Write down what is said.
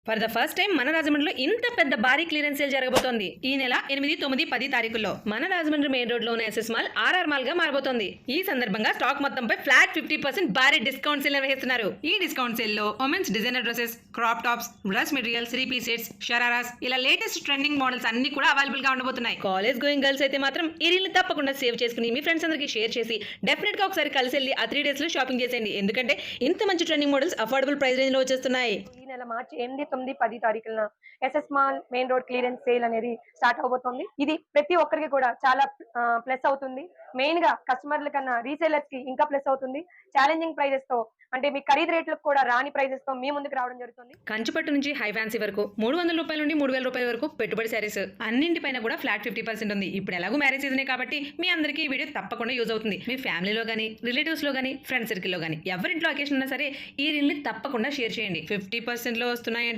For the first time మన రాజమండ్రిలో ఇంత పెద్ద భారీ క్లియరెన్స్ సేల్ జరగబోతోంది. ఈ నెల 8, 9, 10 తారీఖుల్లో మన రాజమండ్రి మెయిన్ రోడ్ లో ఉన్న ఎస్ఎస్ మాల్ ఆర్ఆర్ మాల్ గా మారబోతోంది. ఈ సందర్భంగా స్టాక్ మొత్తంపై ఫ్లాట్ 50% భారీ డిస్కౌంట్ సేల్ నిర్వహిస్తున్నారు. ఈ డిస్కౌంట్ సేల్ లో women's designer dresses, crop tops, dress materials, 3-piece sets, shararas ఇలా లేటెస్ట్ ట్రెండింగ్ మోడల్స్ అన్ని కూడా అవైలబుల్ గా ఉండబోతున్నాయి. కాలేజ్ గోయింగ్ గర్ల్స్ అయితే మాత్రం ఈ రీల్ తప్పకుండా సేవ్ చేసుకుని మీ ఫ్రెండ్స్ అందరికి షేర్ చేసి డెఫినెట్ గా ఒకసారి కలిసి వెళ్ళి ఆ 3 days లో షాపింగ్ చేసేయండి. ఎందుకంటే ఇంత మంచి trending models affordable price range లో వచ్చేస్తున్నాయి. ఈ నెల మార్చి 8, 9, 10 తారీఖున SS mall main road clearance sale అనేది స్టార్ట్ అవబోతోంది. ఇది ప్రతి ఒక్కరికి కూడా చాలా ప్లస్ అవుతుంది. మెయిన్ గా కస్టమర్ల కన్నా రీసేలర్స్ కి ఇంకా ప్లస్ అవుతుంది. ఛాలెంజింగ్ ప్రైజెస్ తో అంటే మీ ఖరీదు రేట్లకు కూడా రాని ప్రైజెస్ తో మీ ముందుకు రావడం జరుగుతుంది. కంచుపట్టు నుంచి హై ఫ్యాన్సీ వరకు 300 రూపాయల నుండి 3000 రూపాయల వరకు పెట్టుబడి శారీస్ అన్నింటిపైన కూడా ఫ్లాట్ 50% ఉంది. ఇప్పుడు ఎలాగో మ్యారేజ్ సీజనే కాబట్టి మీ అందరికీ ఈ వీడియో తప్పకుండా యూజ్ అవుతుంది. మీ ఫ్యామిలీలో కానీ, రిలేటివ్స్ లో కానీ, ఫ్రెండ్ సర్కిల్ లో కానీ ఎవరింట్లో అకేషన్ ఉన్నా సరే ఈ రీల్ ని తప్పకుండా షేర్ చేయండి. 50% లో వస్తున్నాయంటే